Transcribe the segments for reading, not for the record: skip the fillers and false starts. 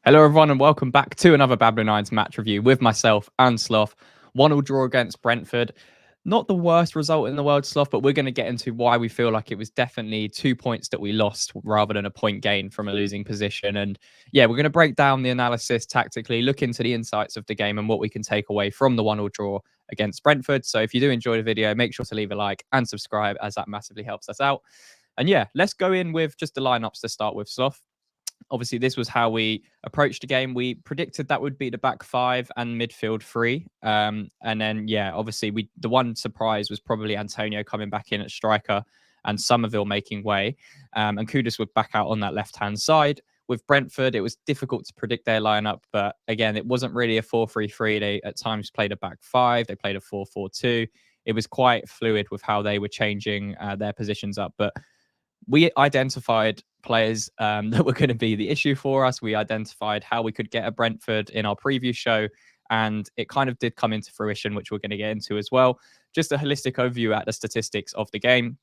Hello, everyone, and welcome back to another Babbling Irons match review with myself and Sloth. 1-1 draw against Brentford. Not the worst result in the world, Sloth, but we're going to get into why we feel like it was definitely 2 points that we lost rather than a point gain from a losing position. And yeah, we're going to break down the analysis tactically, look into the insights of the game and what we can take away from the 1-1 draw against Brentford. So if you do enjoy the video, make sure to leave a like and subscribe, as that massively helps us out. And yeah, let's go in with just the lineups to start with, Sloth. Obviously, this was how we approached the game. We predicted that would be the back five and midfield three. And then, yeah, obviously, the one surprise was probably Antonio coming back in at striker and Somerville making way. And Kudus would back out on that left-hand side. With Brentford, it was difficult to predict their lineup. But again, it wasn't really a 4-3-3. They at times played a back five. They played a 4-4-2. It was quite fluid with how they were changing their positions up. But we identified players that were going to be the issue for us. We identified how we could get a Brentford in our preview show, and it kind of did come into fruition, which we're going to get into as well. Just a holistic overview at the statistics of the game.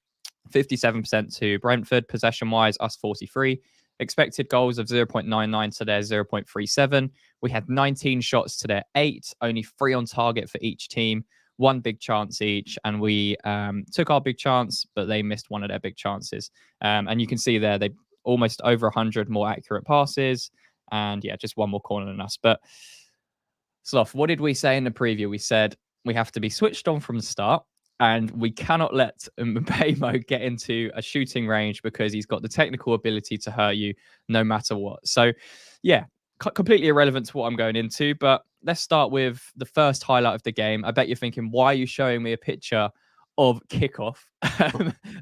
57% to Brentford, possession-wise, us 43. Expected goals of 0.99 to their 0.37. We had 19 shots to their 8, only 3 on target for each team. One big chance each, and we took our big chance, but they missed one of their big chances. And you can see there, they almost over 100 more accurate passes, and yeah, just one more corner than us. But Sloth, what did we say in the preview? We said we have to be switched on from the start, and we cannot let Mbemo get into a shooting range because he's got the technical ability to hurt you no matter what. So, yeah, completely irrelevant to what I'm going into, but let's start with the first highlight of the game. I bet you're thinking, why are you showing me a picture of kickoff?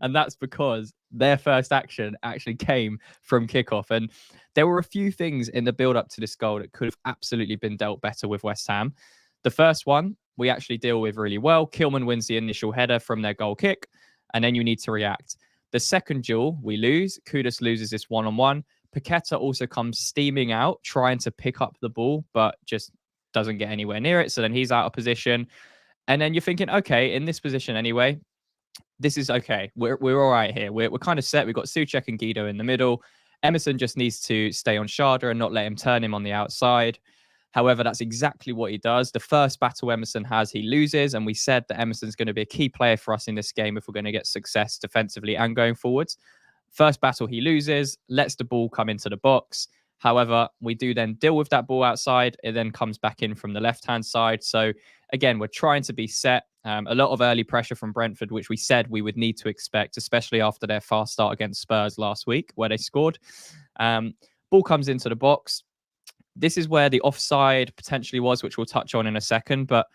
And that's because their first action actually came from kickoff. And there were a few things in the build up to this goal that could have absolutely been dealt better with West Ham. The first one, we actually deal with really well. Kilman wins the initial header from their goal kick, and then you need to react. The second duel, we lose. Kudus loses this one-on-one. Paqueta also comes steaming out, trying to pick up the ball, but just doesn't get anywhere near it. So then he's out of position. And then you're thinking, okay, in this position anyway, this is okay. We're all right here. We're kind of set. We've got Souček and Guido in the middle. Emerson just needs to stay on Sharda and not let him turn him on the outside. However, that's exactly what he does. The first battle Emerson has, he loses. And we said that Emerson's going to be a key player for us in this game if we're going to get success defensively and going forwards. First battle he loses, lets the ball come into the box. However, we do then deal with that ball outside. It then comes back in from the left-hand side. So again, we're trying to be set. A lot of early pressure from Brentford, which we said we would need to expect, especially after their fast start against Spurs last week, where they scored. Ball comes into the box. This is where the offside potentially was, which we'll touch on in a second. But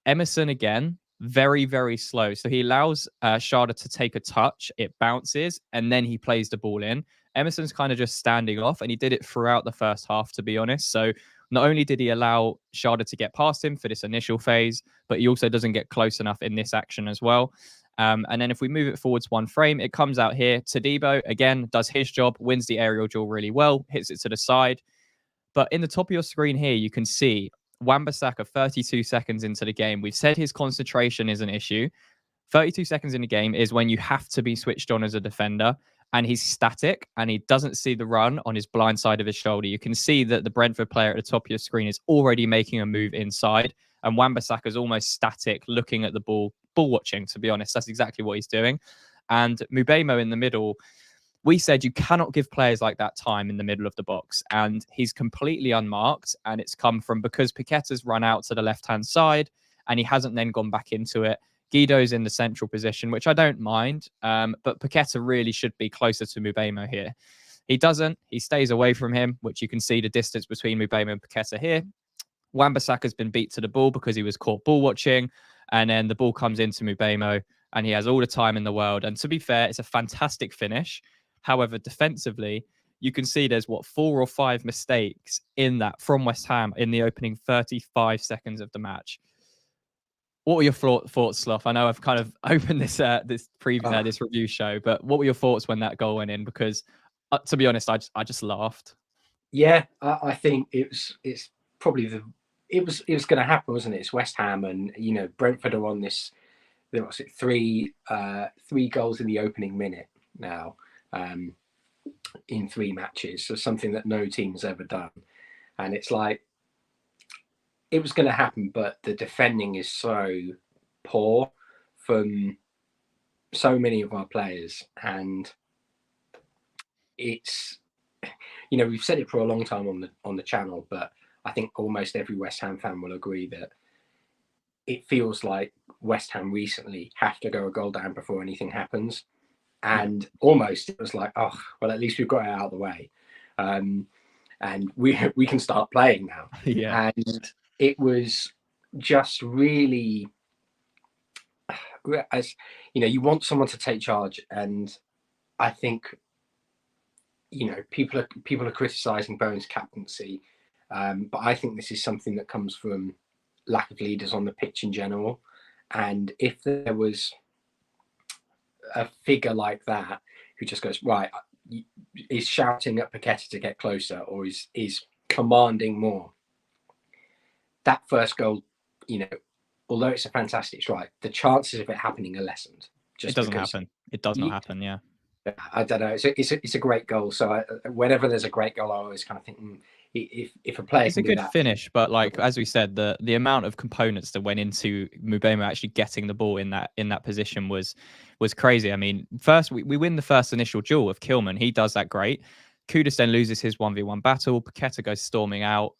Emerson, again, very, very slow. So he allows Sharda to take a touch. It bounces, and then he plays the ball in. Emerson's kind of just standing off, and he did it throughout the first half, to be honest. So not only did he allow Sharda to get past him for this initial phase, but he also doesn't get close enough in this action as well. And then if we move it forwards one frame, it comes out here. Todibo, again, does his job, wins the aerial duel really well, hits it to the side. But in the top of your screen here, you can see Wan-Bissaka 32 seconds into the game. We've said his concentration is an issue. 32 seconds in the game is when you have to be switched on as a defender, and he's static and he doesn't see the run on his blind side of his shoulder. You can see that the Brentford player at the top of your screen is already making a move inside, and Wan-Bissaka is almost static, looking at the ball watching, to be honest. That's exactly what he's doing. And Mbemo in the middle, we said you cannot give players like that time in the middle of the box, and he's completely unmarked. And it's come from because Paqueta's run out to the left-hand side and he hasn't then gone back into it. Guido's in the central position, which I don't mind, but Paqueta really should be closer to Mbemo here. He doesn't. He stays away from him, which you can see the distance between Mbemo and Paqueta here. Wan-Bissaka's been beat to the ball because he was caught ball watching, and then the ball comes into Mbemo, and he has all the time in the world. And to be fair, it's a fantastic finish. However, defensively, you can see there's 4 or 5 mistakes in that from West Ham in the opening 35 seconds of the match. What were your thoughts, Sloth? I know I've kind of opened this this review show, but what were your thoughts when that goal went in? Because to be honest, I just laughed. Yeah, I think it's probably it was going to happen, wasn't it? It's West Ham, and Brentford are on this. What's it? Three goals in the opening minute now, in 3 matches. So something that no team's ever done. and it's like it was going to happen, but the defending is so poor from so many of our players, and it's, you know, we've said it for a long time on the channel, but I think almost every West Ham fan will agree that it feels like West Ham recently have to go a goal down before anything happens, and almost it was like, oh well, at least we've got it out of the way, and we can start playing now. Yeah. And it was just really, as you know, you want someone to take charge, and I think, you know, people are criticizing Bowen's captaincy, but I think this is something that comes from lack of leaders on the pitch in general. And if there was a figure like that who just goes, right, is shouting at Paqueta to get closer, or is commanding more, that first goal, you know, although it's a fantastic strike, the chances of it happening are lessened. It doesn't happen. It does not happen. Yeah. I don't know. It's a great goal. So whenever there's a great goal, I always kind of think, if a player, it's can a good do that, finish, but like as we said, the amount of components that went into Mbeumo actually getting the ball in that position was crazy. I mean, first we win the first initial duel with Kilman. He does that great. Kudus then loses his 1v1 battle. Paqueta goes storming out.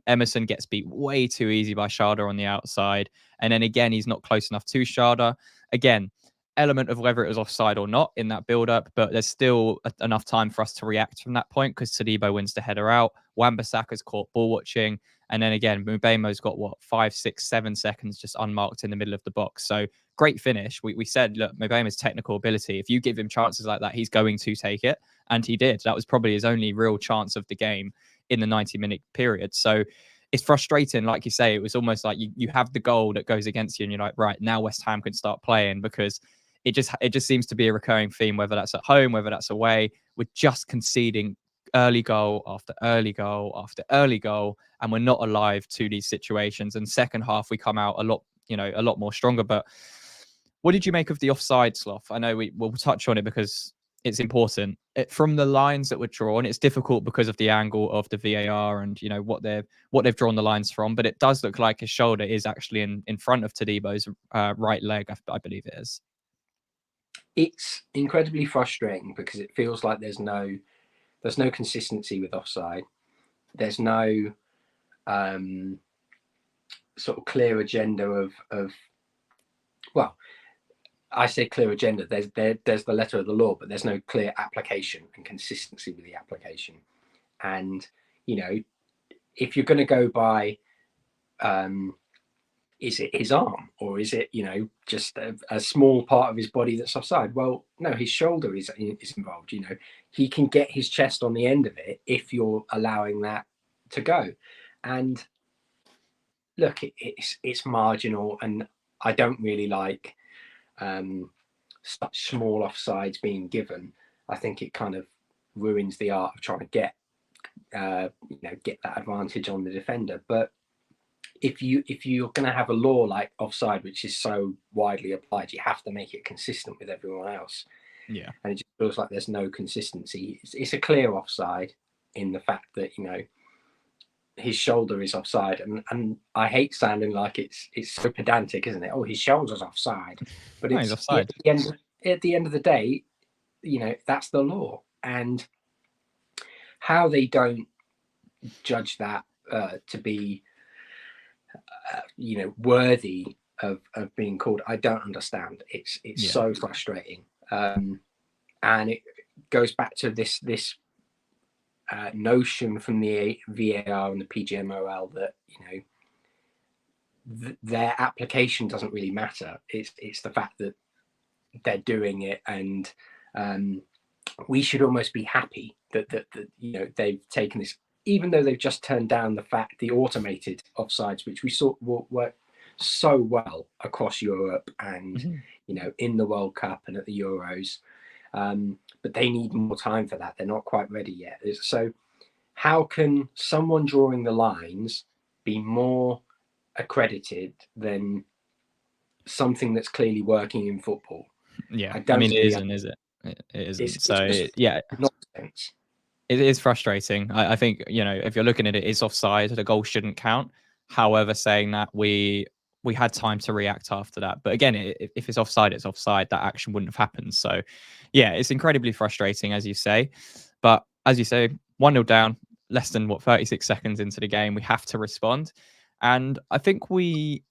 Emerson gets beat way too easy by Sharda on the outside. And then again, he's not close enough to Sharda. Again, element of whether it was offside or not in that build-up, but there's still enough time for us to react from that point because Todibo wins the header out. Wan-Bissaka's caught ball watching. And then again, Mbeumo's got 5, 6, 7 seconds just unmarked in the middle of the box. So great finish. We said, look, Mbeumo's technical ability, if you give him chances like that, he's going to take it. And he did. That was probably his only real chance of the game in the 90-minute period. So it's frustrating. Like you say, it was almost like you have the goal that goes against you and you're like, right, now West Ham can start playing, because it just seems to be a recurring theme, whether that's at home, whether that's away. We're just conceding early goal after early goal after early goal, and we're not alive to these situations. And second half, we come out a lot more stronger. But what did you make of the offside, Sloth? I know we'll touch on it because it's important. From the lines that were drawn, it's difficult because of the angle of the VAR and what they've drawn the lines from. But it does look like his shoulder is actually in front of Todibo's right leg, I believe it is. It's incredibly frustrating because it feels like there's no consistency with offside. There's no sort of clear agenda of well, I say clear agenda. There's the letter of the law, but there's no clear application and consistency with the application. And if you're going to go by, is it his arm, or is it just a small part of his body that's offside? Well, no, his shoulder is involved. He can get his chest on the end of it if you're allowing that to go. And look, it's marginal, and I don't really like such small offsides being given. I think it kind of ruins the art of trying to get that advantage on the defender. But if you're going to have a law like offside, which is so widely applied, you have to make it consistent with everyone else. Yeah. And it just feels like there's no consistency. It's a clear offside in the fact that his shoulder is offside, and I hate sounding like it's so pedantic, isn't it? Oh, his shoulder's offside, but it's offside. At the end of the day, that's the law. And how they don't judge that to be worthy of being called, I don't understand. It's so frustrating, and it goes back to this notion from the VAR and the PGMOL that their application doesn't really matter. It's the fact that they're doing it, and we should almost be happy that they've taken this, even though they've just turned down the automated offsides, which we saw work so well across Europe and in the World Cup and at the Euros. But they need more time for that. They're not quite ready yet. So how can someone drawing the lines be more accredited than something that's clearly working in football? Yeah, I mean, it isn't, is it? It isn't. So, yeah. Nonsense. It is frustrating. I think, if you're looking at it, it's offside. The goal shouldn't count. However, saying that, we had time to react after that. But again, if it's offside, it's offside. That action wouldn't have happened. So, yeah, it's incredibly frustrating, as you say. But as you say, 1-0 down, less than 36 seconds into the game, we have to respond. And I think we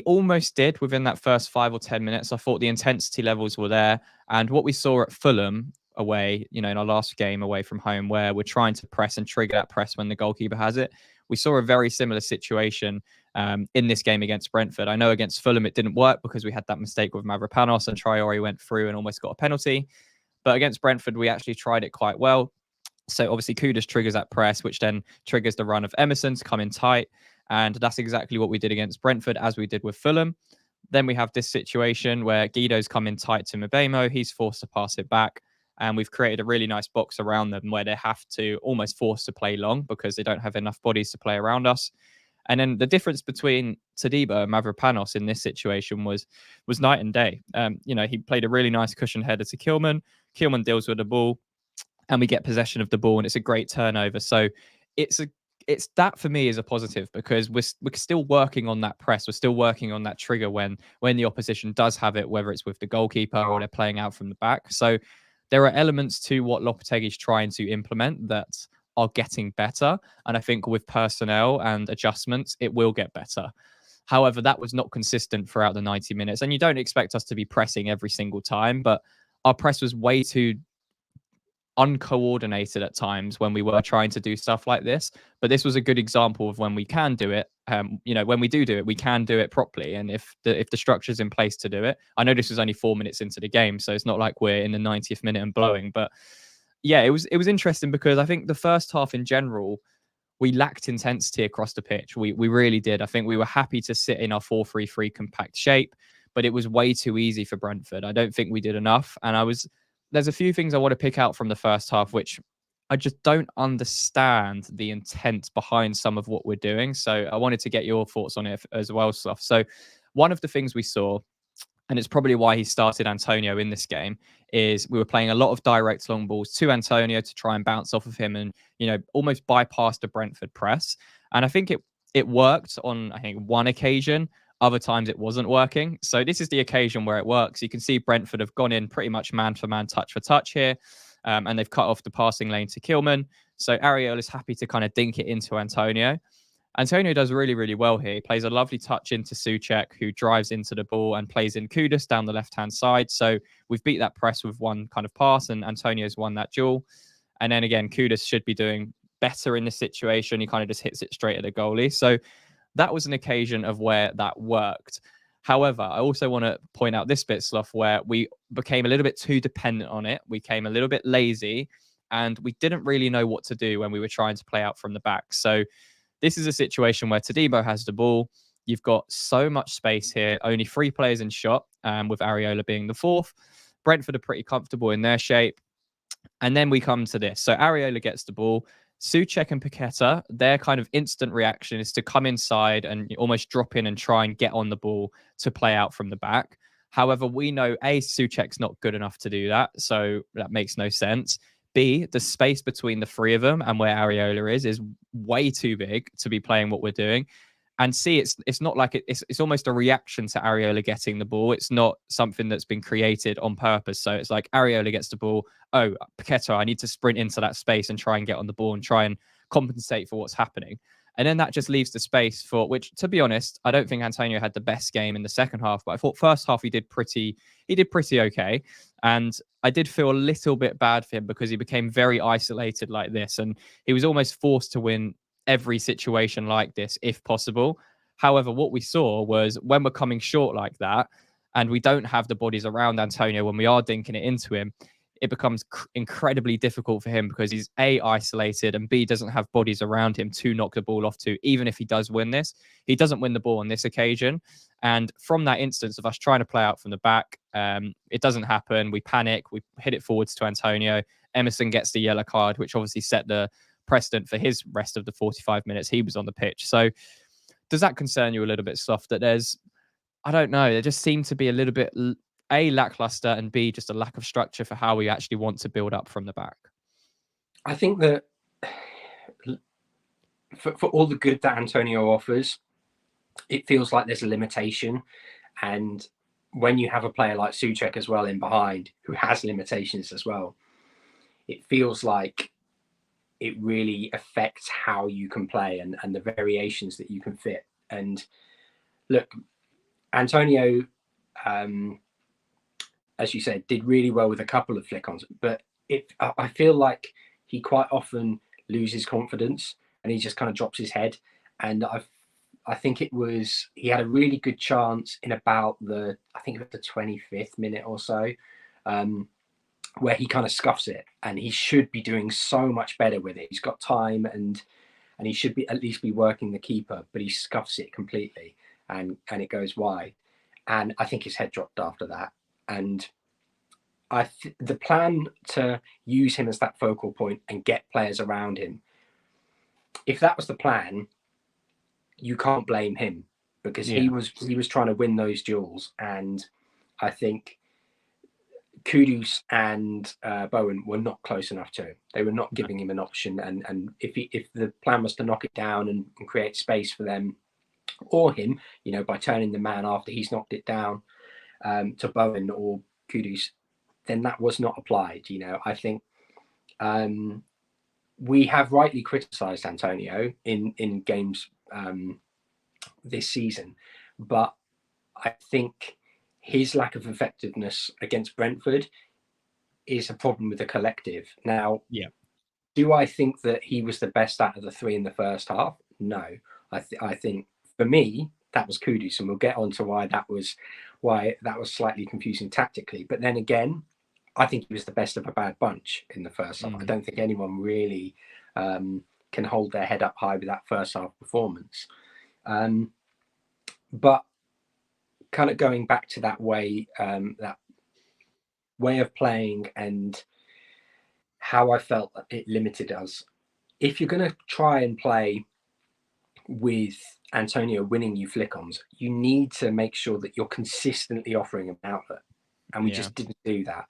almost did within that first 5 or 10 minutes. I thought the intensity levels were there. And what we saw at Fulham away, in our last game away from home, where we're trying to press and trigger that press when the goalkeeper has it, we saw a very similar situation in this game against Brentford. I know against Fulham it didn't work because we had that mistake with Mavropanos and Traore went through and almost got a penalty. But against Brentford, we actually tried it quite well. So obviously Kudus triggers that press, which then triggers the run of Emerson to come in tight. And that's exactly what we did against Brentford, as we did with Fulham. Then we have this situation where Guido's come in tight to Mbemo. He's forced to pass it back. And we've created a really nice box around them where they have to almost force to play long because they don't have enough bodies to play around us. And then the difference between Todibo and Mavropanos in this situation was night and day. He played a really nice cushion header to Kilman. Kilman deals with the ball, and we get possession of the ball, and it's a great turnover. So it's that for me is a positive because we're still working on that press. We're still working on that trigger when the opposition does have it, whether it's with the goalkeeper or they're playing out from the back. So there are elements to what Lopetegui's trying to implement that are getting better. And I think with personnel and adjustments, it will get better. However, that was not consistent throughout the 90 minutes. And you don't expect us to be pressing every single time, but our press was way too uncoordinated at times when we were trying to do stuff like this. But this was a good example of when we can do it. When we do it, we can do it properly. And if the structure's in place to do it, I know this was only 4 minutes into the game, so it's not like we're in the 90th minute and blowing. But yeah, it was interesting because I think the first half in general, we lacked intensity across the pitch. We really did. I think we were happy to sit in our 4-3-3 compact shape, but it was way too easy for Brentford. I don't think we did enough. And there's a few things I want to pick out from the first half, which I just don't understand the intent behind some of what we're doing. So I wanted to get your thoughts on it as well, Slough. So one of the things we saw, and it's probably why he started Antonio in this game, is we were playing a lot of direct long balls to Antonio to try and bounce off of him and, almost bypass the Brentford press. And I think it worked on, I think, one occasion. Other times it wasn't working. So this is the occasion where it works. You can see Brentford have gone in pretty much man for man, touch for touch here. And they've cut off the passing lane to Kilman. So Ariel is happy to kind of dink it into Antonio. Antonio does really, really well here. He plays a lovely touch into Souček, who drives into the ball and plays in Kudus down the left-hand side. So we've beat that press with one kind of pass, and Antonio's won that duel. And then again, Kudus should be doing better in this situation. He kind of just hits it straight at the goalie. So that was an occasion of where that worked. However, I also want to point out this bit, Slough, where we became a little bit too dependent on it. We came a little bit lazy, and we didn't really know what to do when we were trying to play out from the back. So this is a situation where Todibo has the ball. You've got so much space here, only 3 players in shot, with Areola being the 4th. Brentford are pretty comfortable in their shape. And then we come to this. So Areola gets the ball. Souček and Paqueta, their kind of instant reaction is to come inside and almost drop in and try and get on the ball to play out from the back. However, we know A, Souček's not good enough to do that, so that makes no sense. B, the space between the 3 of them and where Areola is way too big to be playing what we're doing. And C, it's not like it's almost a reaction to Areola getting the ball. It's not something that's been created on purpose. So it's like Areola gets the ball. Oh, Paqueta, I need to sprint into that space and try and get on the ball and try and compensate for what's happening. And then that just leaves the space for, which, to be honest, I don't think Antonio had the best game in the second half, but I thought first half he did pretty okay. And I did feel a little bit bad for him because he became very isolated like this. And he was almost forced to win every situation like this, if possible. However, what we saw was when we're coming short like that, and we don't have the bodies around Antonio when we are dinking it into him, it becomes incredibly difficult for him because he's A, isolated, and B, doesn't have bodies around him to knock the ball off to. Even if he does win this, he doesn't win the ball on this occasion. And from that instance of us trying to play out from the back, it doesn't happen. We panic. We hit it forwards to Antonio. Emerson gets the yellow card, which obviously set the precedent for his rest of the 45 minutes he was on the pitch. So does that concern you a little bit, Slough, that I don't know, there just seemed to be a little bit A, lackluster, and B, just a lack of structure for how we actually want to build up from the back? I think that for all the good that Antonio offers, it feels like there's a limitation. And when you have a player like Souček as well in behind, who has limitations as well, it feels like it really affects how you can play and the variations that you can fit. And look, Antonio, as you said, did really well with a couple of flick-ons, but I feel like he quite often loses confidence and he just kind of drops his head. And I think he had a really good chance in about I think it was the 25th minute or so, where he kind of scuffs it, and he should be doing so much better with it. He's got time and he should be at least be working the keeper, but he scuffs it completely and it goes wide. And I think his head dropped after that. And the plan to use him as that focal point and get players around him, if that was the plan, you can't blame him, because he was trying to win those duels. And I think Kudus and Bowen were not close enough to him. They were not giving him an option. And if the plan was to knock it down and create space for them or him, by turning the man after he's knocked it down to Bowen or Kudus, then that was not applied. I think we have rightly criticised Antonio in games this season, but I think his lack of effectiveness against Brentford is a problem with the collective. Now, do I think that he was the best out of the three in the first half? No. I think for me that was Kudus, and we'll get on to why that was slightly confusing tactically. But then again, I think he was the best of a bad bunch in the first half. I don't think anyone really can hold their head up high with that first half performance. But kind of going back to that way of playing and how I felt it limited us. If you're going to try and play with Antonio winning you flick-ons, you need to make sure that you're consistently offering an outlet. And we just didn't do that.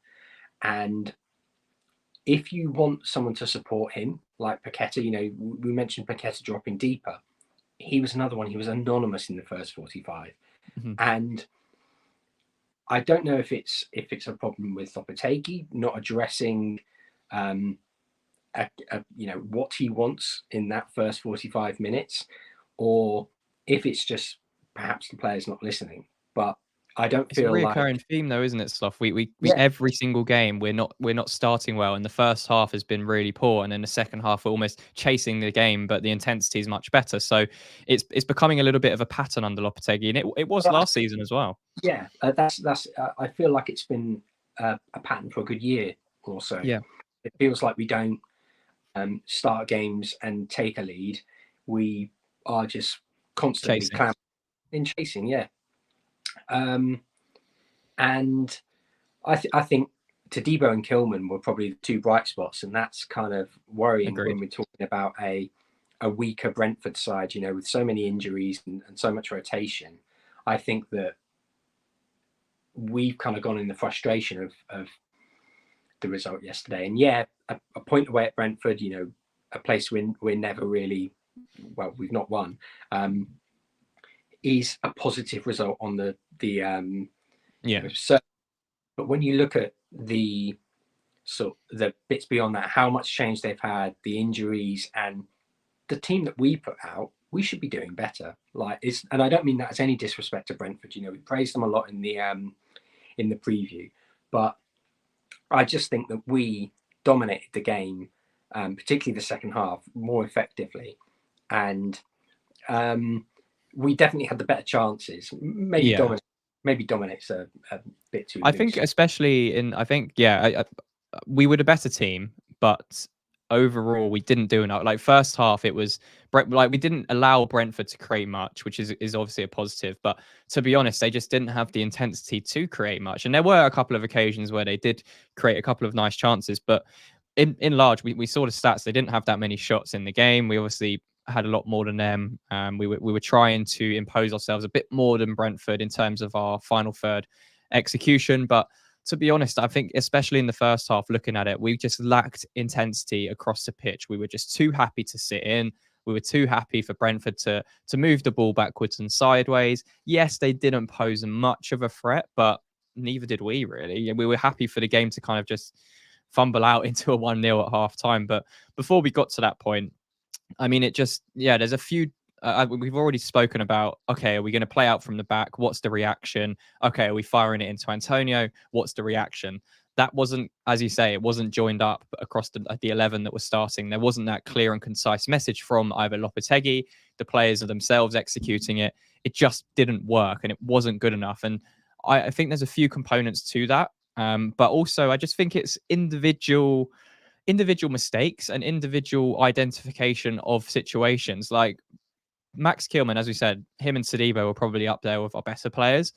And if you want someone to support him, like Paqueta, we mentioned Paqueta dropping deeper. He was another one. He was anonymous in the first 45. And I don't know if it's a problem with Lopetegui not addressing what he wants in that first 45 minutes, or if it's just perhaps the player's not listening. But I don't feel like... It's a recurring theme, though, isn't it, Slough? We every single game we're not starting well, and the first half has been really poor, and then the second half we're almost chasing the game, but the intensity is much better. So it's becoming a little bit of a pattern under Lopetegui, and it was last season as well. Yeah, that's. I feel like it's been a pattern for a good year or so. Yeah, it feels like we don't start games and take a lead. We are just constantly chasing. Yeah. And I think Todibo and Kilman were probably the two bright spots, and that's kind of worrying. Agreed. When we're talking about a weaker Brentford side, with so many injuries and so much rotation. I think that we've kind of gone in the frustration of the result yesterday. And a point away at Brentford, a place we're never really, we've not won, is a positive result on the but when you look at the bits beyond that, how much change they've had, the injuries, and the team that we put out, we should be doing better. And I don't mean that as any disrespect to Brentford. We praised them a lot in the preview, but I just think that we dominated the game, particularly the second half, more effectively, and we definitely had the better chances. Maybe dominates a bit too. I think, especially we were the better team, but overall we didn't do enough. Like first half, it was we didn't allow Brentford to create much, which is obviously a positive. But to be honest, they just didn't have the intensity to create much. And there were a couple of occasions where they did create a couple of nice chances, but in large, we saw the stats. They didn't have that many shots in the game. We obviously had a lot more than them. We were trying to impose ourselves a bit more than Brentford in terms of our final third execution, but to be honest, I think especially in the first half, looking at it, we just lacked intensity across the pitch. We were just too happy to sit in. We were too happy for Brentford to move the ball backwards and sideways. Yes, they didn't pose much of a threat, but neither did we really. We were happy for the game to kind of just fumble out into a 1-0 at half time. But before we got to that point, I mean, it just, yeah, there's a few. We've already spoken about, okay, are we going to play out from the back? What's the reaction? Okay, are we firing it into Antonio? What's the reaction? That wasn't, as you say, it wasn't joined up across the 11 that was starting. There wasn't that clear and concise message from either Lopetegui, the players are themselves executing it. It just didn't work and it wasn't good enough. And I think there's a few components to that. But also, I just think it's individual mistakes and individual identification of situations. Like Max Kilman, as we said, him and Sadibo are probably up there with our better players.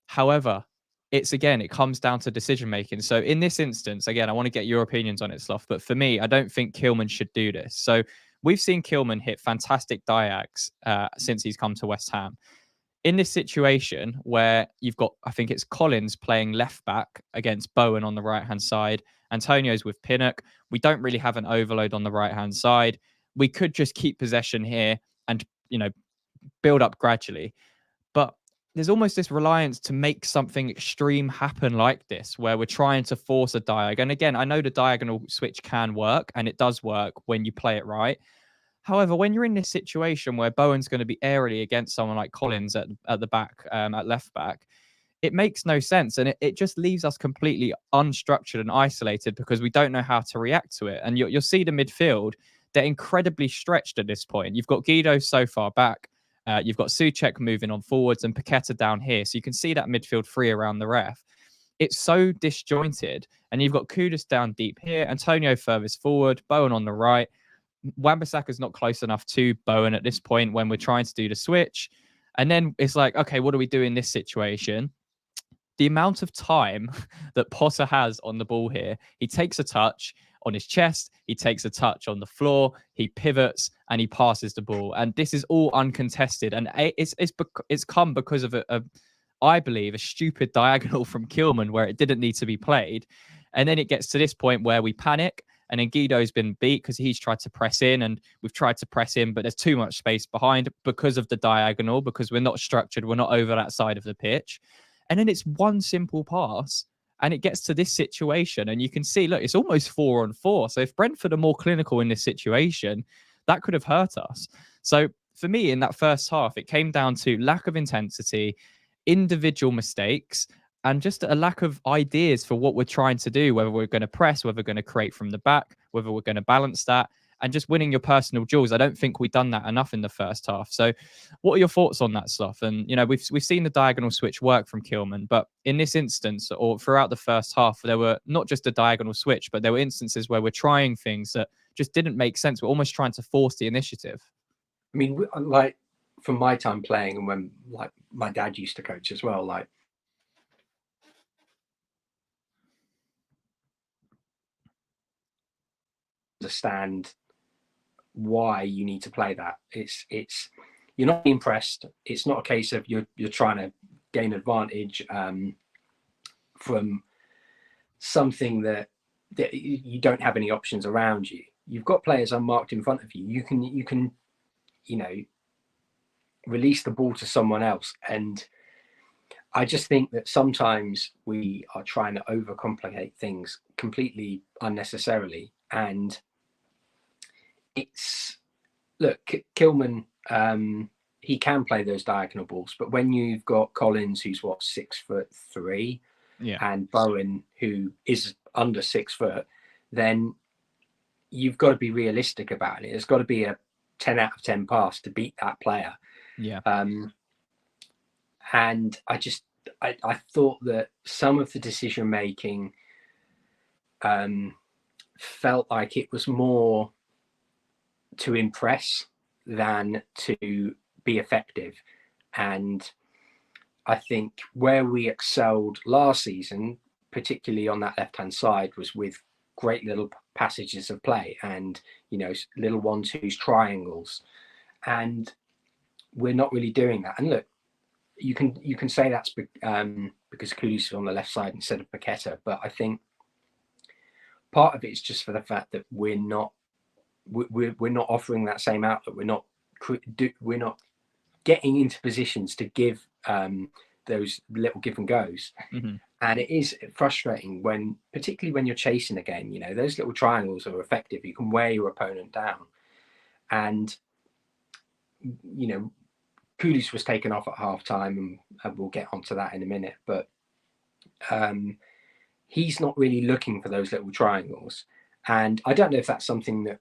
However, it comes down to decision making. So in this instance, again, I want to get your opinions on it, Slough. But for me, I don't think Kilman should do this. So we've seen Kilman hit fantastic diags since he's come to West Ham. In this situation where you've got, I think it's Collins playing left back against Bowen on the right hand side, Antonio's with Pinnock. We don't really have an overload on the right hand side. We could just keep possession here and, build up gradually. But there's almost this reliance to make something extreme happen like this, where we're trying to force a diagonal. And again, I know the diagonal switch can work, and it does work when you play it right. However, when you're in this situation where Bowen's going to be aerially against someone like Collins at the back, at left back, it makes no sense. And it just leaves us completely unstructured and isolated because we don't know how to react to it. And you'll see the midfield, they're incredibly stretched at this point. You've got Guido so far back. You've got Souček moving on forwards and Paqueta down here. So you can see that midfield free around the ref. It's so disjointed. And you've got Kudus down deep here, Antonio furthest forward, Bowen on the right. Wan-Bissaka's not close enough to Bowen at this point when we're trying to do the switch. And then it's like, okay, what do we do in this situation? The amount of time that Potter has on the ball here, he takes a touch on his chest, he takes a touch on the floor, he pivots and he passes the ball. And this is all uncontested. And it's come because of I believe, a stupid diagonal from Kilman where it didn't need to be played. And then it gets to this point where we panic. And then Guido's been beat because he's tried to press in and we've tried to press in, but there's too much space behind because of the diagonal, because we're not structured. We're not over that side of the pitch. And then it's one simple pass and it gets to this situation. And you can see, look, it's almost 4-on-4. So if Brentford are more clinical in this situation, that could have hurt us. So for me, in that first half, it came down to lack of intensity, individual mistakes, and just a lack of ideas for what we're trying to do, whether we're going to press, whether we're going to create from the back, whether we're going to balance that, and just winning your personal duels. I don't think we've done that enough in the first half. So what are your thoughts on that, Slough? And, we've seen the diagonal switch work from Kilman, but in this instance, or throughout the first half, there were not just a diagonal switch, but there were instances where we're trying things that just didn't make sense. We're almost trying to force the initiative. I mean, like, from my time playing and when, like, my dad used to coach as well, like, understand why you need to play that. It's you're not impressed. It's not a case of you're trying to gain advantage from something that you don't have any options around you. You've got players unmarked in front of you. You can release the ball to someone else. And I just think that sometimes we are trying to overcomplicate things completely unnecessarily. And Kilman, he can play those diagonal balls, but when you've got Collins, who's 6'3", and Bowen, who is under 6 foot, then you've got to be realistic about it. It's got to be a 10 out of 10 pass to beat that player. Yeah. And I thought that some of the decision making felt like it was more to impress than to be effective. And I think where we excelled last season, particularly on that left-hand side, was with great little passages of play and, little 1-2s, triangles. And we're not really doing that. And look, you can say that's because Kudus is on the left side instead of Paqueta. But I think part of it's just for the fact that we're not offering that same outlet. We're not getting into positions to give those little give and goes. Mm-hmm. And it is frustrating particularly when you're chasing a game. Those little triangles are effective. You can wear your opponent down. And Kudus was taken off at half time, and we'll get onto that in a minute. But he's not really looking for those little triangles. And I don't know if that's something that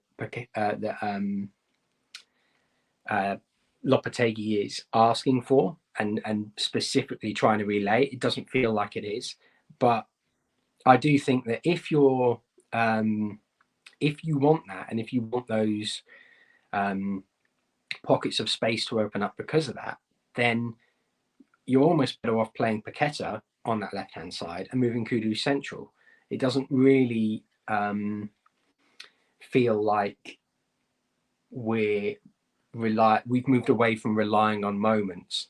Lopetegui is asking for and specifically trying to relay. It doesn't feel like it is. But I do think that if you want that, and if you want those pockets of space to open up because of that, then you're almost better off playing Paqueta on that left-hand side and moving Kudus central. It doesn't really feel like we've moved away from relying on moments,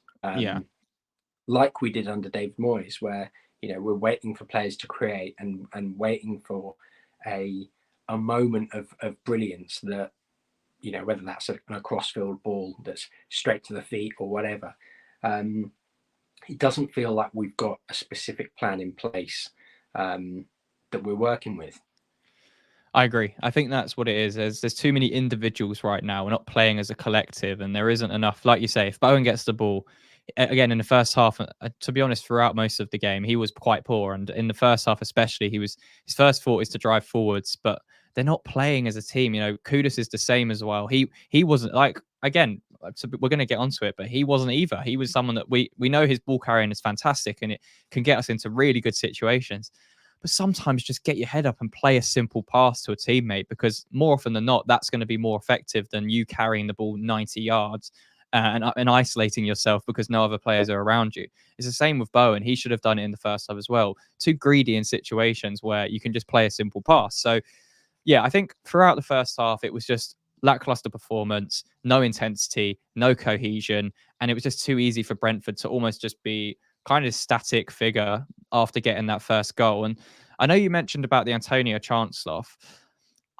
like we did under David Moyes, where we're waiting for players to create and waiting for a moment of brilliance that, whether that's a cross-field ball that's straight to the feet or whatever. It doesn't feel like we've got a specific plan in place that we're working with. I agree. I think that's what it is. There's too many individuals right now. We're not playing as a collective, and there isn't enough. Like you say, if Bowen gets the ball, again, in the first half, to be honest, throughout most of the game, he was quite poor. And in the first half especially, his first thought is to drive forwards, but they're not playing as a team. Kudus is the same as well. He wasn't, like, again, we're going to get onto it, but he wasn't either. He was someone that we know his ball carrying is fantastic, and it can get us into really good situations. But sometimes just get your head up and play a simple pass to a teammate, because more often than not, that's going to be more effective than you carrying the ball 90 yards and isolating yourself because no other players are around you. It's the same with Bowen. He should have done it in the first half as well. Too greedy in situations where you can just play a simple pass. So, yeah, I think throughout the first half, it was just lackluster performance, no intensity, no cohesion, and it was just too easy for Brentford to almost just be kind of static figure after getting that first goal. And I know you mentioned about the Antonio chance, Sloth.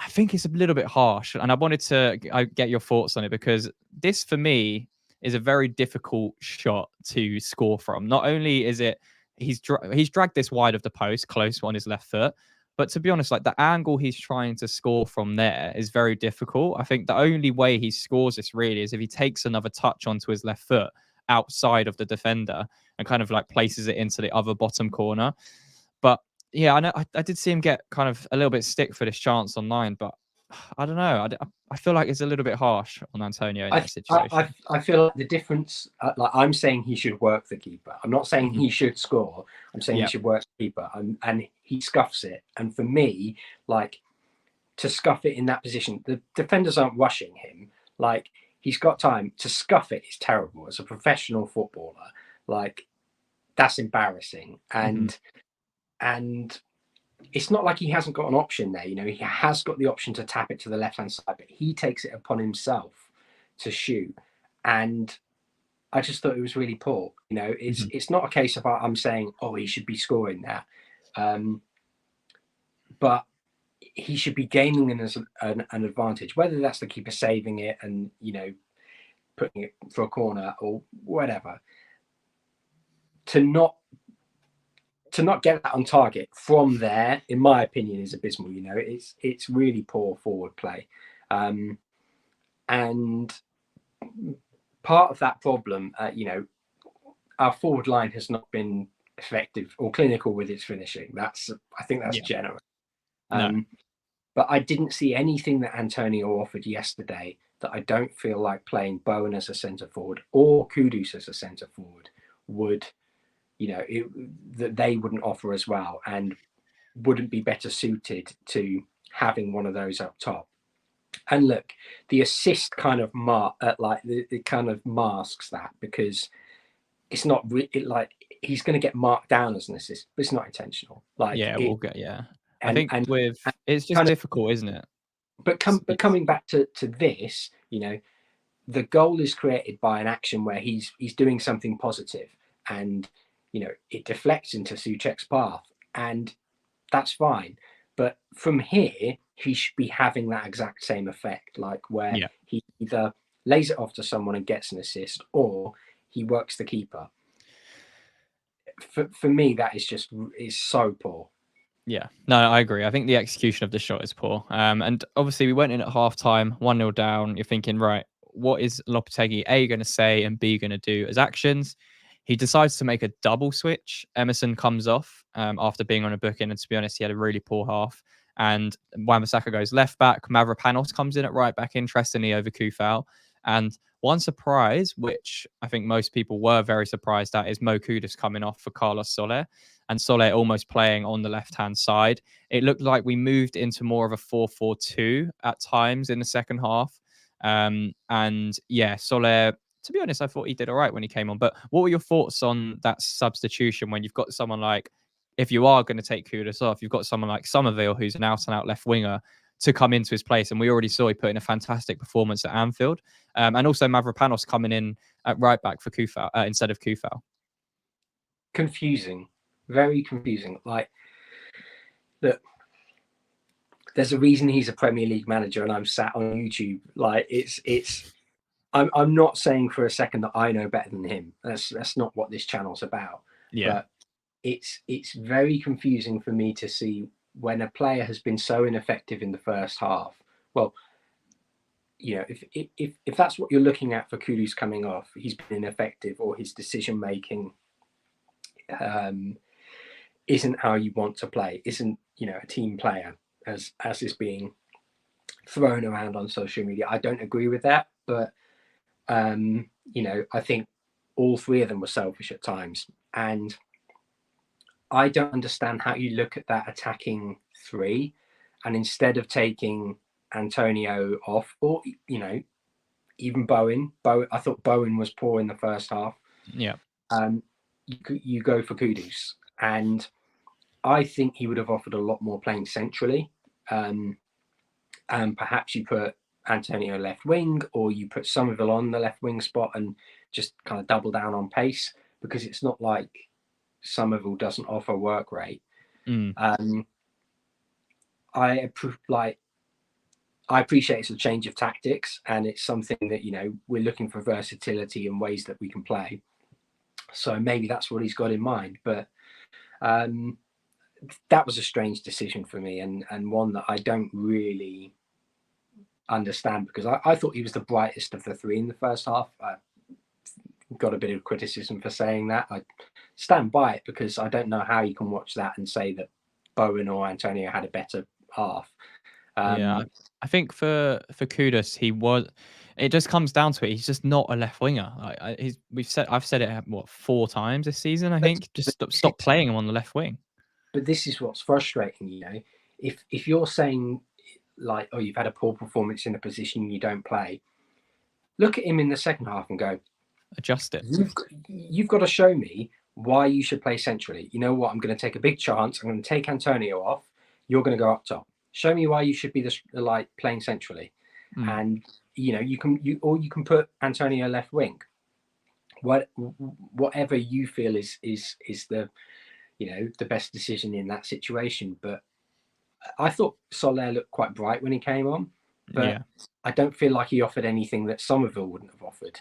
I think it's a little bit harsh, and I wanted to get your thoughts on it, because this, for me, is a very difficult shot to score from. Not only is it he's dragged this wide of the post, close on his left foot, but to be honest, like, the angle he's trying to score from there is very difficult. I think the only way he scores this really is if he takes another touch onto his left foot outside of the defender and kind of like places it into the other bottom corner. But yeah, I know I did see him get kind of a little bit stick for this chance online, but I don't know. I feel like it's a little bit harsh on Antonio in that situation. I feel like the difference, like, I'm saying he should work the keeper. I'm not saying he should score. I'm saying he should work the keeper, and he scuffs it. And for me, like, to scuff it in that position, the defenders aren't rushing him. Like, he's got time to scuff it. Is terrible as a professional footballer. Like, that's embarrassing. And it's not like he hasn't got an option there. He has got the option to tap it to the left-hand side, but he takes it upon himself to shoot. And I just thought it was really poor. It's not a case of I'm saying, oh, he should be scoring that. But he should be gaining an advantage, whether that's the keeper saving it and, putting it for a corner or whatever. To not get that on target from there, in my opinion, is abysmal. It's really poor forward play. And part of that problem, our forward line has not been effective or clinical with its finishing. I think that's generous. No. But I didn't see anything that Antonio offered yesterday that I don't feel like playing Bowen as a centre forward or Kudus as a centre forward would, that they wouldn't offer as well, and wouldn't be better suited to having one of those up top. And look, the assist kind of it kind of masks that, because it's not like he's going to get marked down as an assist, but it's not intentional. Like, we'll get I think it's just difficult, isn't it? But coming back to this, the goal is created by an action where he's doing something positive, and it deflects into Souček's path, and that's fine. But from here, he should be having that exact same effect, like where he either lays it off to someone and gets an assist, or he works the keeper. For me, that is so poor. Yeah, no, I agree. I think the execution of the shot is poor. And obviously we went in at half time, 1-0 down. You're thinking, right, what is Lopetegui A going to say and B going to do as actions? He decides to make a double switch. Emerson comes off after being on a booking, and to be honest, he had a really poor half. And Wan-Bissaka goes left back. Mavropanos comes in at right back, interestingly, over Kufal. And one surprise, which I think most people were very surprised at, is Mo Kudus coming off for Carlos Soler, and Soler almost playing on the left-hand side. It looked like we moved into more of a 4-4-2 at times in the second half. And yeah, Soler, to be honest, I thought he did all right when he came on. But what were your thoughts on that substitution when you've got someone like, if you are going to take Kudus off, you've got someone like Somerville, who's an out-and-out left winger, to come into his place? And we already saw he put in a fantastic performance at Anfield. And also Mavropanos coming in at right back for Kufal instead of Kufal. Confusing. Very confusing. Like, look, there's a reason he's a Premier League manager and I'm sat on YouTube. Like, I'm not saying for a second that I know better than him. That's not what this channel's about. Yeah. But it's very confusing for me to see when a player has been so ineffective in the first half. Well, if that's what you're looking at for Kudus coming off, he's been ineffective, or his decision making isn't how you want to play, isn't a team player, as is being thrown around on social media. I don't agree with that, but I think all three of them were selfish at times, and I don't understand how you look at that attacking three, and instead of taking Antonio off, or even Bowen, I thought Bowen was poor in the first half. Yeah. You go for Kudus, and I think he would have offered a lot more playing centrally. And perhaps you put Antonio left wing, or you put Somerville on the left wing spot and just kind of double down on pace, because it's not like Somerville doesn't offer work rate. I appreciate it's a change of tactics, and it's something that we're looking for versatility and ways that we can play. So maybe that's what he's got in mind. But that was a strange decision for me, and one that I don't really understand, because I thought he was the brightest of the three in the first half. I got a bit of criticism for saying that. I stand by it, because I don't know how you can watch that and say that Bowen or Antonio had a better half. Yeah, I think for Kudus, it just comes down to it. He's just not a left winger. I've said it 4 times this season. I think just stop playing him on the left wing. But this is what's frustrating, if you're saying like, oh, you've had a poor performance in a position you don't play, look at him in the second half and go, adjust it. You've got to show me why you should play centrally. You know what? I'm going to take a big chance. I'm going to take Antonio off. You're going to go up top. Show me why you should be playing centrally. And you can put Antonio left wing. Whatever you feel is the the best decision in that situation. But I thought Soler looked quite bright when he came on, but I don't feel like he offered anything that Somerville wouldn't have offered.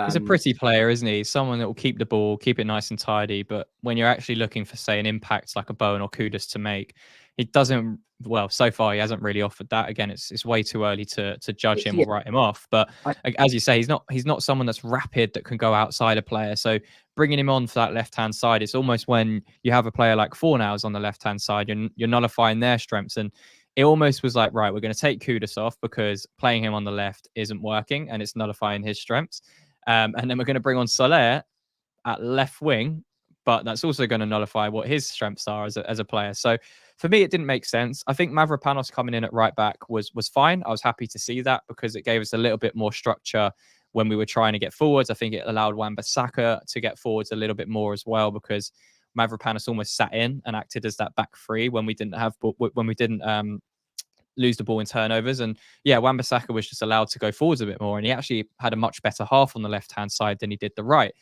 He's a pretty player, isn't he? Someone that will keep the ball, keep it nice and tidy. But when you're actually looking for, say, an impact like a Bowen or Kudus to make, he doesn't. Well, so far he hasn't really offered that. Again, it's way too early to judge him or write him off. But as you say, he's not someone that's rapid, that can go outside a player. So bringing him on for that left hand side, it's almost when you have a player like Fornals on the left hand side, you're nullifying their strengths. And it almost was like, right, we're going to take Kudus off because playing him on the left isn't working and it's nullifying his strengths. And then we're going to bring on Soler at left wing, but that's also going to nullify what his strengths are as a player. So for me, it didn't make sense. I think Mavropanos coming in at right back was fine. I was happy to see that, because it gave us a little bit more structure when we were trying to get forwards. I think it allowed Wan-Bissaka to get forwards a little bit more as well, because Mavropanos almost sat in and acted as that back three when we didn't lose the ball in turnovers. And yeah, Wan-Bissaka was just allowed to go forwards a bit more, and he actually had a much better half on the left hand side than he did the right.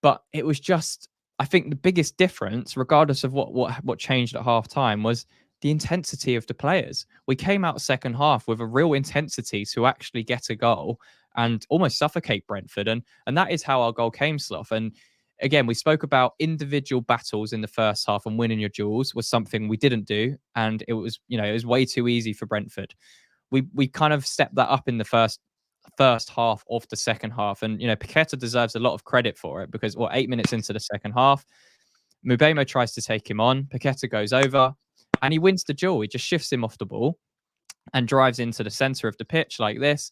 But it was just I think the biggest difference, regardless of what changed at half time, was the intensity of the players. We came out second half with a real intensity to actually get a goal and almost suffocate Brentford. And that is how our goal came, Sloth. And again, we spoke about individual battles in the first half, and winning your duels was something we didn't do. And it was, it was way too easy for Brentford. We kind of stepped that up in the first half of the second half. And, Paqueta deserves a lot of credit for it because, 8 minutes into the second half, Mubemo tries to take him on. Paqueta goes over and he wins the duel. He just shifts him off the ball and drives into the center of the pitch like this.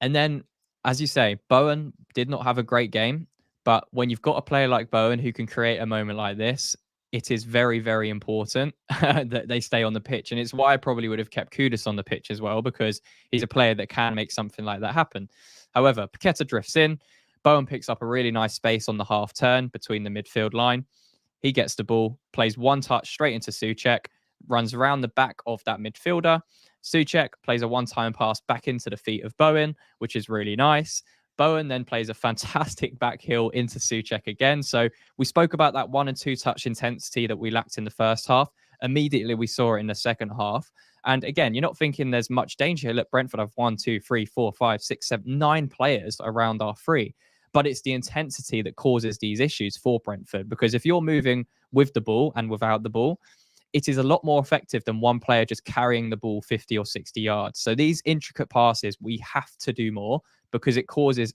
And then, as you say, Bowen did not have a great game. But when you've got a player like Bowen who can create a moment like this, it is very, very important that they stay on the pitch. And it's why I probably would have kept Kudus on the pitch as well, because he's a player that can make something like that happen. However, Paqueta drifts in. Bowen picks up a really nice space on the half turn between the midfield line. He gets the ball, plays one touch straight into Souček, runs around the back of that midfielder. Souček plays a one-time pass back into the feet of Bowen, which is really nice. Bowen then plays a fantastic back heel into Souček again. So we spoke about that 1 and 2 touch intensity that we lacked in the first half. Immediately we saw it in the second half. And again, you're not thinking there's much danger here. Look, Brentford have 1, 2, 3, 4, 5, 6, 7, 9 players around our three. But it's the intensity that causes these issues for Brentford. Because if you're moving with the ball and without the ball, it is a lot more effective than one player just carrying the ball 50 or 60 yards. So these intricate passes, we have to do more because it causes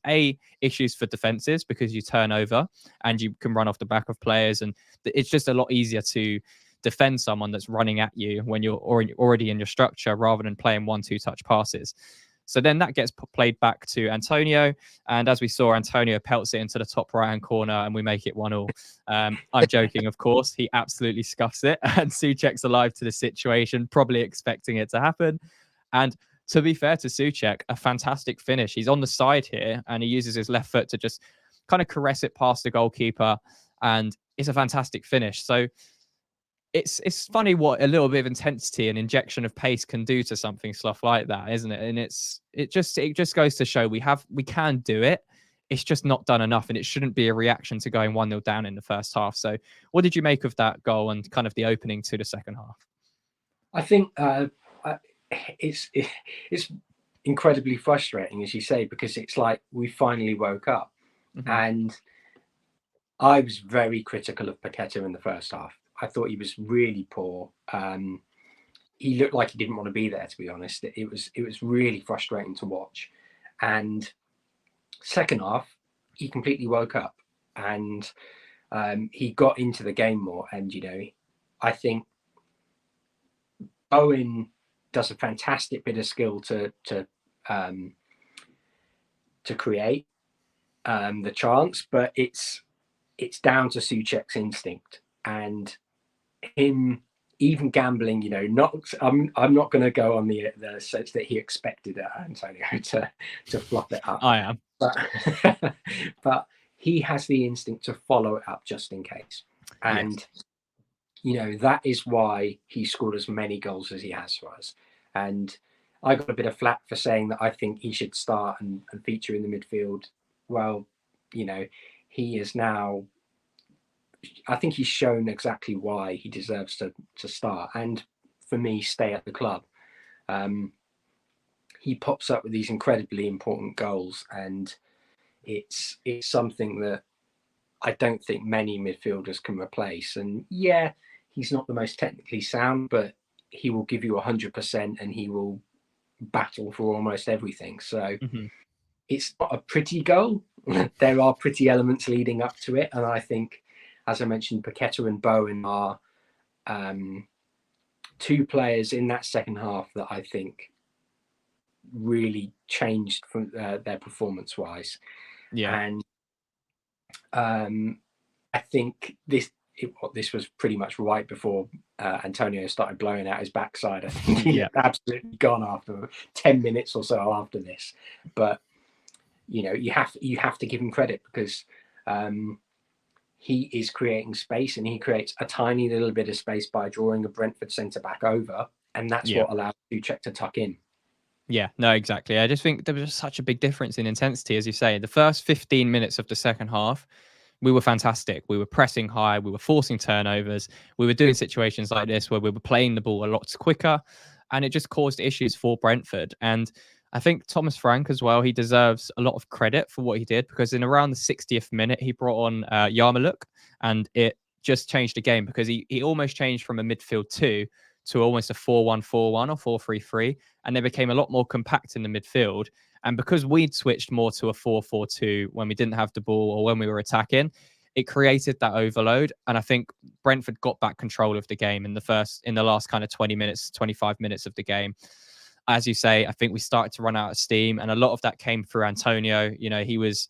issues for defenses because you turn over and you can run off the back of players. And it's just a lot easier to defend someone that's running at you when you're already in your structure rather than playing 1-2 touch passes. So then that gets played back to Antonio. And as we saw, Antonio pelts it into the top right-hand corner and we make it 1-1. I'm joking, of course. He absolutely scuffs it. And Souček's alive to the situation, probably expecting it to happen. And to be fair to Souček, a fantastic finish. He's on the side here and he uses his left foot to just kind of caress it past the goalkeeper. And it's a fantastic finish. So it's funny what a little bit of intensity and injection of pace can do to something slough like that, isn't it? And it just goes to show we can do it. It's just not done enough, and it shouldn't be a reaction to going 1-0 down in the first half. So what did you make of that goal and kind of the opening to the second half? I think it's incredibly frustrating, as you say, because it's like we finally woke up. Mm-hmm. And I was very critical of Paqueta in the first half. I thought he was really poor. He looked like he didn't want to be there, to be honest. It was really frustrating to watch. And second half, he completely woke up and he got into the game more. And, I think Owen does a fantastic bit of skill to create the chance, but it's down to Souček's instinct and him even gambling. I'm not going to go on the sense that he expected Antonio to flop it up. I am, but he has the instinct to follow it up just in case, and yes. That is why he scored as many goals as he has for us. And I got a bit of flack for saying that I think he should start and feature in the midfield. Well, he is now, I think he's shown exactly why he deserves to start and, for me, stay at the club. He pops up with these incredibly important goals, and it's something that I don't think many midfielders can replace. And yeah, he's not the most technically sound, but he will give you 100% and he will battle for almost everything. So It's not a pretty goal. There are pretty elements leading up to it. And I think, as I mentioned, Paqueta and Bowen are two players in that second half that I think really changed from their performance-wise. Yeah. And I think this was pretty much right before Antonio started blowing out his backside. I think he had absolutely gone after 10 minutes or so after this. But you have to give him credit because he is creating space, and he creates a tiny little bit of space by drawing a Brentford centre back over, and that's what allows Souček to tuck in. Yeah, no, exactly. I just think there was just such a big difference in intensity, as you say. The first 15 minutes of the second half, we were fantastic. We were pressing high. We were forcing turnovers. We were doing situations like this where we were playing the ball a lot quicker, and it just caused issues for Brentford. And I think Thomas Frank as well, he deserves a lot of credit for what he did, because in around the 60th minute, he brought on Yarmouk, and it just changed the game, because he almost changed from a midfield two to almost a 4-1-4-1 or 4-3-3, and they became a lot more compact in the midfield. And because we'd switched more to a 4-4-2 when we didn't have the ball or when we were attacking, it created that overload. And I think Brentford got back control of the game in the last kind of 20 minutes, 25 minutes of the game. As you say, I think we started to run out of steam, and a lot of that came through Antonio. You know, he was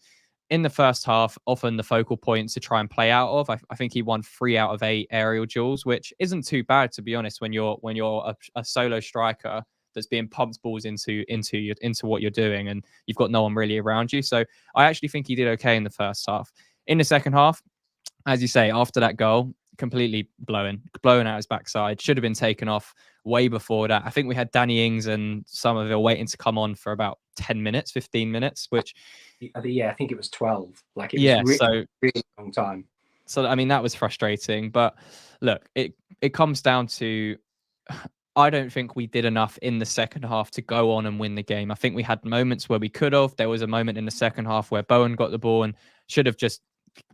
in the first half often the focal point to try and play out of. I think he won 3 out of 8 aerial duels, which isn't too bad, to be honest, when you're a solo striker that's being pumped balls into what you're doing, and you've got no one really around you. So I actually think he did okay in the first half. In the second half, as you say, after that goal, completely blown out his backside. Should have been taken off way before that. I think we had Danny Ings and Somerville waiting to come on for about 10 minutes, 15 minutes, which... Yeah, I think it was 12. Like, it was Yeah, really, really long time. So I mean, that was frustrating. But look, it comes down to, I don't think we did enough in the second half to go on and win the game. I think we had moments where we could have. There was a moment in the second half where Bowen got the ball and should have just,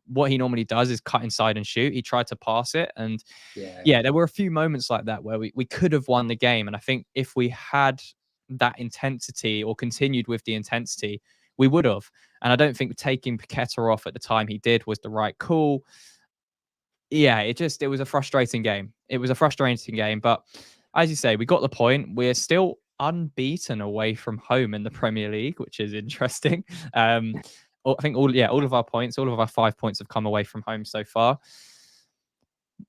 what he normally does is cut inside and shoot. He tried to pass it. And yeah, there were a few moments like that where we could have won the game. And I think if we had that intensity or continued with the intensity, we would have. And I don't think taking Paqueta off at the time he did was the right call. Yeah, it was a frustrating game. It was a frustrating game, but as you say, we got the point. We're still unbeaten away from home in the Premier League, which is interesting. I think all of our points, all of our 5 points have come away from home so far.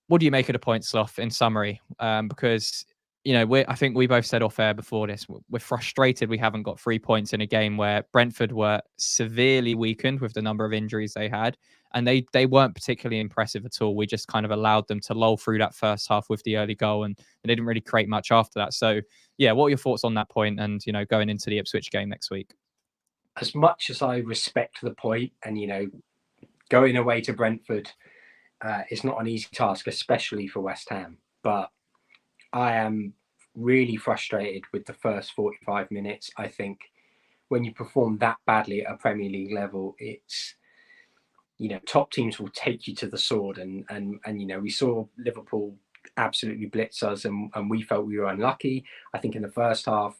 What do you make of the points, Sloth, in summary? Because I think we both said off air before this, we're frustrated we haven't got 3 points in a game where Brentford were severely weakened with the number of injuries they had, and they weren't particularly impressive at all. We just kind of allowed them to lull through that first half with the early goal, and they didn't really create much after that. So, yeah, what are your thoughts on that point and, going into the Ipswich game next week? As much as I respect the point, and, going away to Brentford is not an easy task, especially for West Ham. But I am really frustrated with the first 45 minutes. I think when you perform that badly at a Premier League level, it's, top teams will take you to the sword. And we saw Liverpool absolutely blitz us, and we felt we were unlucky. I think in the first half,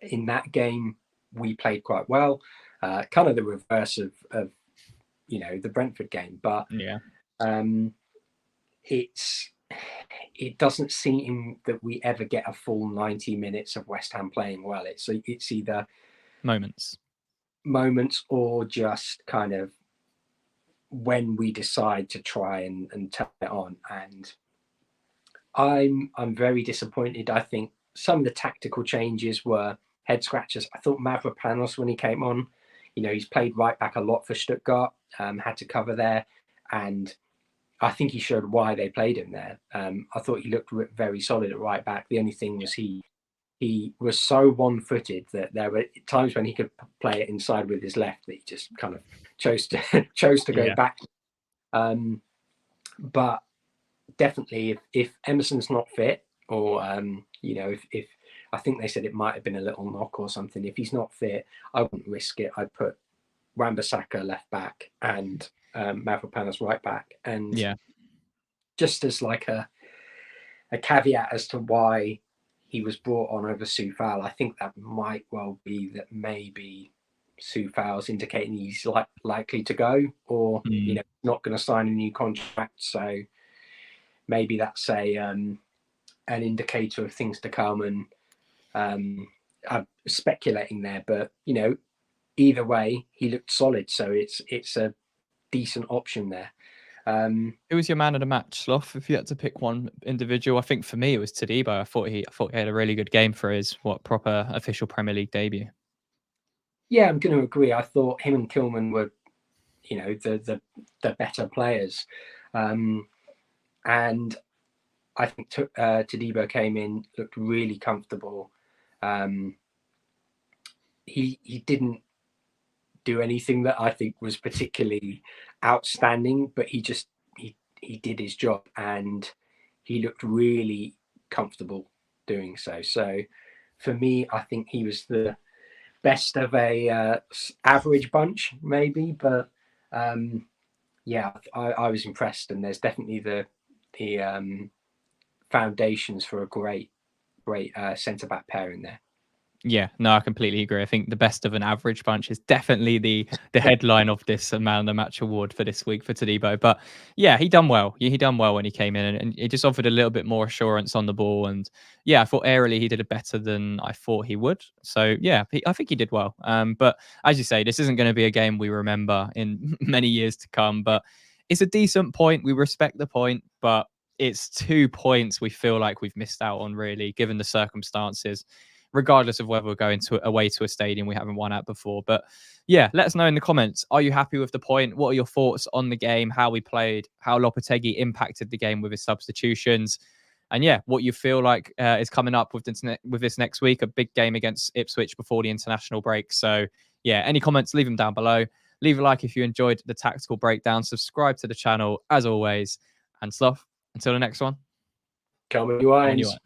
in that game, we played quite well. Kind of the reverse of the Brentford game. But yeah, it doesn't seem that we ever get a full 90 minutes of West Ham playing well. It's either moments or just kind of when we decide to try and turn it on. And I'm very disappointed. I think some of the tactical changes were head scratchers. I thought Mavropanos, when he came on, he's played right back a lot for Stuttgart, had to cover there, and I think he showed why they played him there. I thought he looked very solid at right back. The only thing was he was so one-footed that there were times when he could play it inside with his left that he just kind of chose to go back. But definitely, if Emerson's not fit, or if I think they said it might have been a little knock or something, if he's not fit, I wouldn't risk it. I'd put Wan-Bissaka left back and Mavropanos right back, and just as like a caveat as to why he was brought on over Soufal, I think that might well be that maybe Soufal's indicating he's likely to go, or not going to sign a new contract. So maybe that's an indicator of things to come. And I'm speculating there, but either way, he looked solid. So it's a decent option there. Who was your man of the match, Sloth? If you had to pick one individual, I think for me it was Todibo. I thought he had a really good game for his proper official Premier League debut. Yeah, I'm going to agree. I thought him and Kilman were, the better players, and I think Todibo came in, looked really comfortable. He didn't do anything that I think was particularly outstanding, but he did his job, and he looked really comfortable doing so. So for me, I think he was the best of a average bunch, maybe, but yeah, I was impressed, and there's definitely the foundations for a great centre back pair in there. Yeah, no, I completely agree. I think the best of an average bunch is definitely the headline of this man of the match award for this week for Todibo. But yeah, he done well. He done well when he came in, and he just offered a little bit more assurance on the ball. And yeah, I thought aerially he did it better than I thought he would. So yeah, I think he did well. But as you say, this isn't going to be a game we remember in many years to come. But it's a decent point. We respect the point, but it's 2 points we feel like we've missed out on, really, given the circumstances, regardless of whether we're going to away to a stadium we haven't won at before. But yeah, let us know in the comments. Are you happy with the point? What are your thoughts on the game, how we played, how Lopetegui impacted the game with his substitutions? And yeah, what you feel like is coming up with this next week, a big game against Ipswich before the international break. So yeah, any comments, leave them down below. Leave a like if you enjoyed the tactical breakdown. Subscribe to the channel as always. And Sloth, until the next one. Come on, you Come on, you irons. Irons.